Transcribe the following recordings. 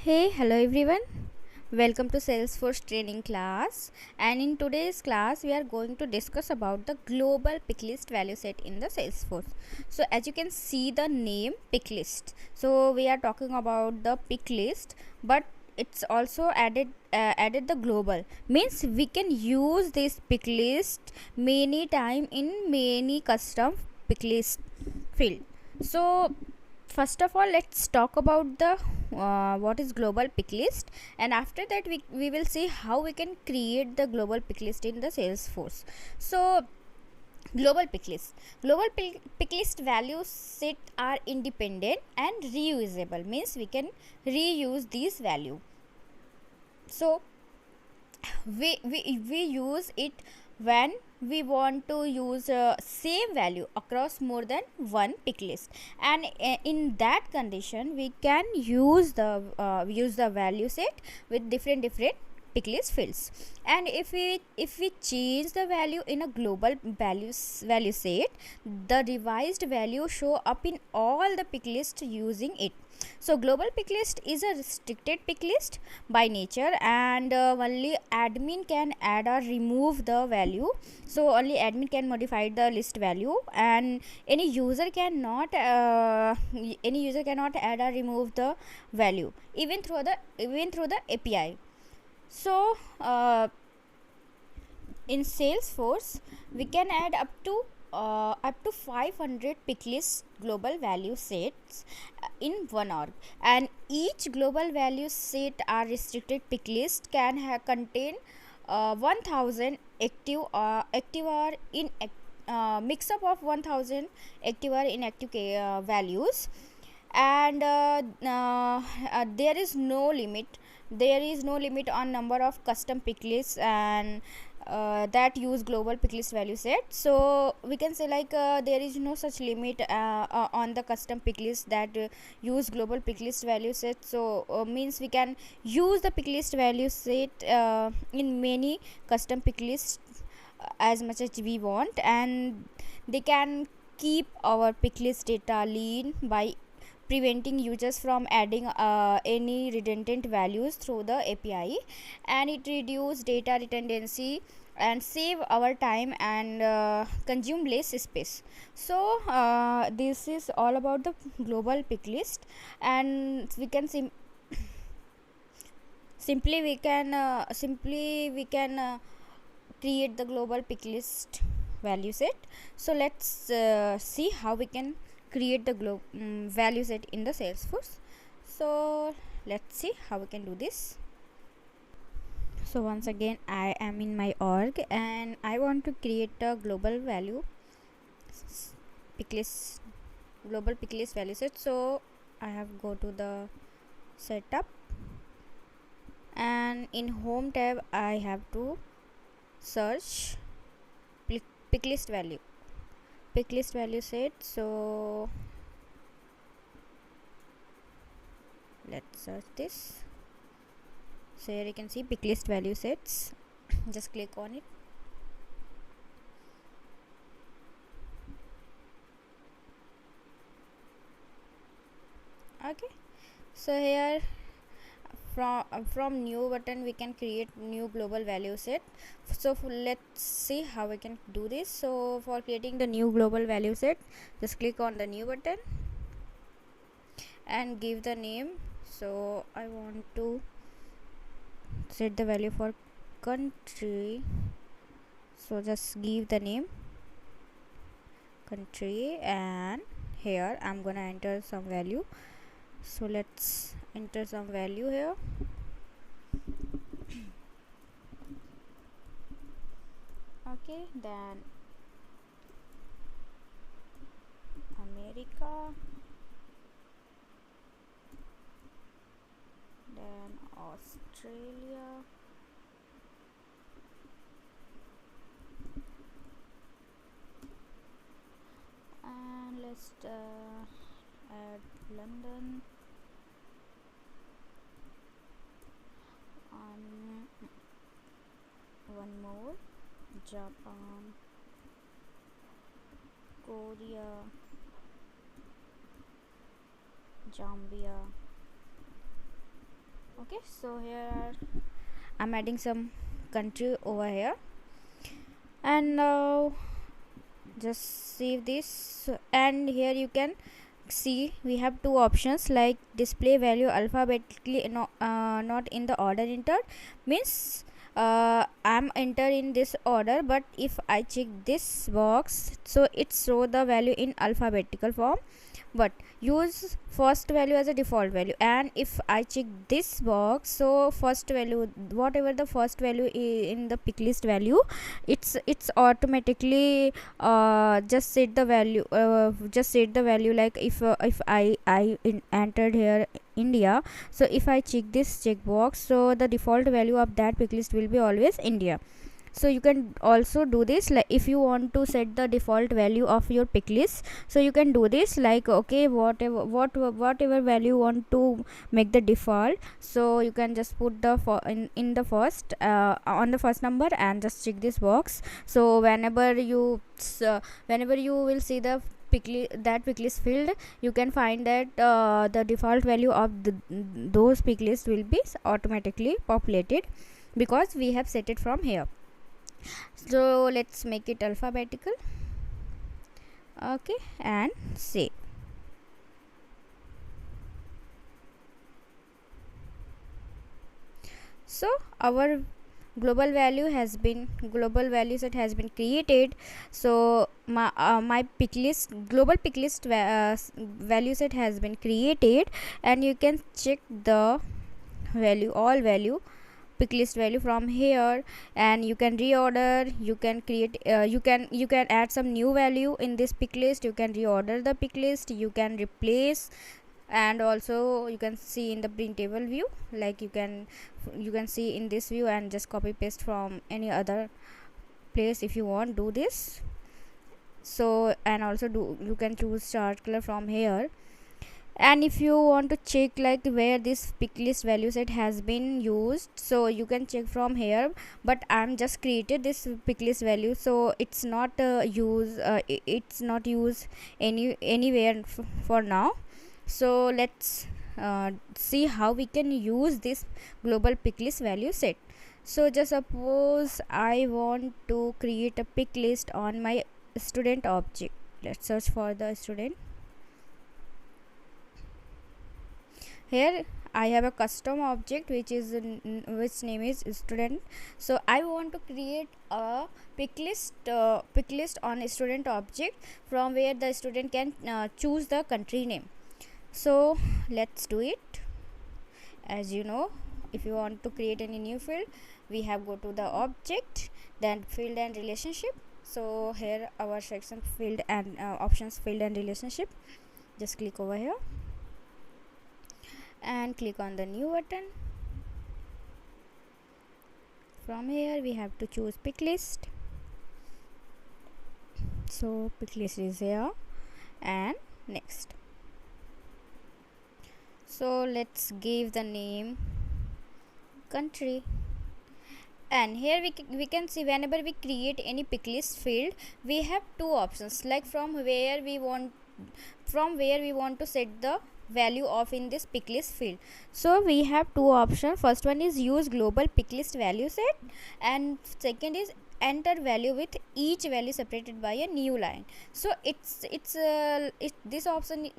Hey, hello everyone. Welcome to Salesforce training class. And in today's class, we are going to discuss about the global pick list value set in the Salesforce. So, as you can see, the name pick list. So, we are talking about the pick list, but it's also added the global means we can use this pick list many time in many custom pick list field. So first of all, let's talk about the what is global pick list, and after that we will see how we can create the global pick list in the Salesforce. So global pick list values set are independent and reusable, means we can reuse these value. So we use it when we want to use same value across more than one pick list, and in that condition we can use the value set with different pick list fields. And if we change the value in a global value set, the revised value show up in all the pick list using it. So global pick list is a restricted pick list by nature, and only admin can add or remove the value. So only admin can modify the list value, and any user cannot add or remove the value even through the API. So in Salesforce, we can add up to 500 picklist global value sets in one org, and each global value set or restricted picklist can contain 1000 active or mix up of 1000 active or inactive values. And there is no limit on number of custom picklists and that use global picklist value set. So we can say like there is no such limit on the custom picklist that use global picklist value set. So means we can use the picklist value set in many custom picklists as much as we want, and they can keep our picklist data lean by preventing users from adding any redundant values through the API, and it reduce data redundancy and save our time and consume less space. So this is all about the global pick list, and we can simply we can create the global pick list value set. So let's see how we can create the value set in the Salesforce. So let's see how we can do this. So once again, I am in my org and I want to create a global picklist global picklist value set. So I have go to the setup, and in home tab I have to search picklist value set. So let's search this. So here you can see picklist value sets. Just click on it. Okay, so here from new button we can create new global value set. So let's see how we can do this. So for creating the new global value set, just click on the new button and give the name. So I want to set the value for country, so just give the name country, and here I'm gonna enter some value. So let's enter some value here. Okay, then America, then Australia, and let's add London, and one more, Japan, Korea, Zambia, Okay, so here I'm adding some country over here, and now just save this. And here you can see we have two options, like display value alphabetically, not in the order entered, means I'm enter in this order, but if I check this box, so it show the value in alphabetical form, but use first value as a default value. And if I check this box, so first value, whatever the first value in the pick list value, it's automatically just set the value, like if I entered here India, so if I check this checkbox, so the default value of that pick list will be always India. So you can also do this, like if you want to set the default value of your pick list, so you can do this, like okay, whatever value you want to make the default, so you can just put the in the first on the first number and just check this box. So whenever you will see the that pick list field, you can find that the default value of those pick lists will be automatically populated, because we have set it from here. So let's make it alphabetical. Okay, and save. So our global value set has been created. So my pick list, global pick list value set has been created, and you can check the all value pick list value from here, and you can reorder, you can create you can add some new value in this pick list, you can reorder the pick list, you can replace, and also you can see in the printable view, like you can see in this view and just copy paste from any other place if you want do this. So and also you can choose chart color from here. And if you want to check like where this pick list value set has been used, so you can check from here, but I'm just created this pick list value, so it's not it's not used anywhere for now. So let's see how we can use this global pick list value set. So just suppose I want to create a pick list on my student object. Let's search for the student. Here I have a custom object which name is student. So I want to create a pick list on a student object, from where the student can choose the country name. So let's do it. As you know, if you want to create any new field, we have go to the object, then field and relationship. So here our section field and options field and relationship, just click over here and click on the new button. From here we have to choose pick list. So pick list is here, and next. So let's give the name country. And here we can see whenever we create any pick list field, we have two options, like from where we want to set the value of in this pick list field. So we have two options. First one is use global pick list value set, and second is enter value with each value separated by a new line. So this option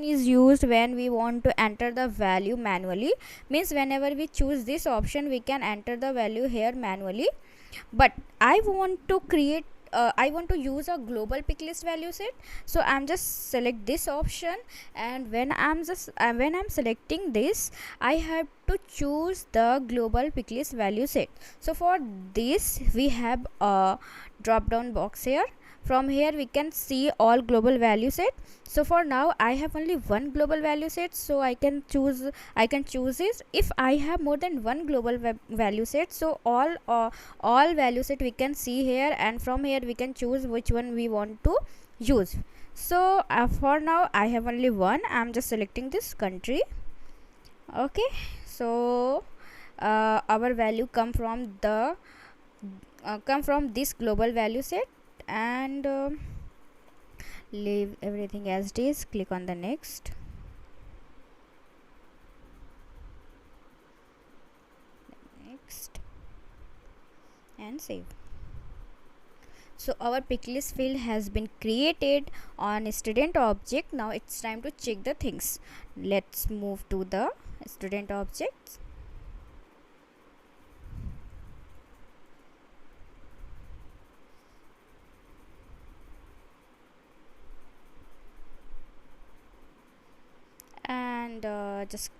is used when we want to enter the value manually, means whenever we choose this option we can enter the value here manually. But I want to create I want to use a global pick list value set, so I'm just select this option, and when I'm selecting this, I have to choose the global pick list value set. So for this we have a drop down box here. From here we can see all global value set. So for now I have only one global value set, so I can choose this. If I have more than one global value set, so all value set we can see here, and from here we can choose which one we want to use. So for now I have only one. I'm just selecting this country. Okay, so our value come from this global value set, and leave everything as it is. Click on the next. and save. So our pick list field has been created on student object. Now it's time to check the things. Let's move to the student objects. And just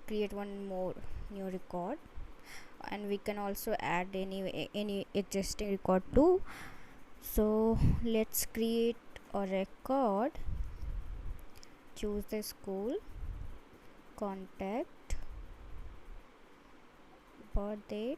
create one more new record, and we can also add any existing record too. So let's create a record, choose the school, contact, birth date,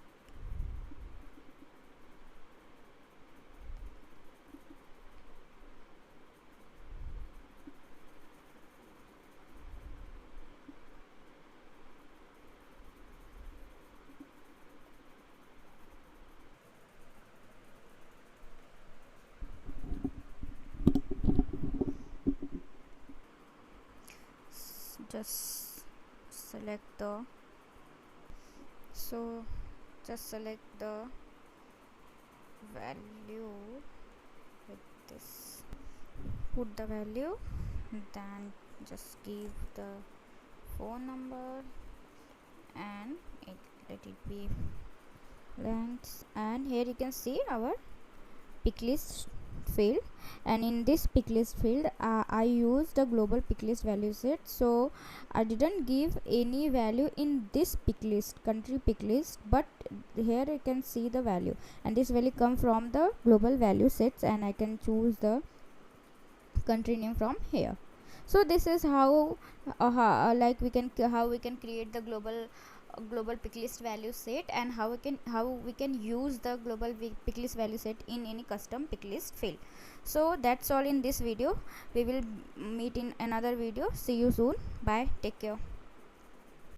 just select the so just select the value with this, put the value, then just give the phone number and let it be length. And here you can see our pick list field, and in this pick list field I used a global pick list value set, so I didn't give any value in this pick list country pick list, but here you can see the value, and this value come from the global value sets, and I can choose the country name from here. So this is how like how we can create the global pick list value set, and how we can use the global pick list value set in any custom pick list field. So that's all in this video. We will meet in another video. See you soon. Bye, take care.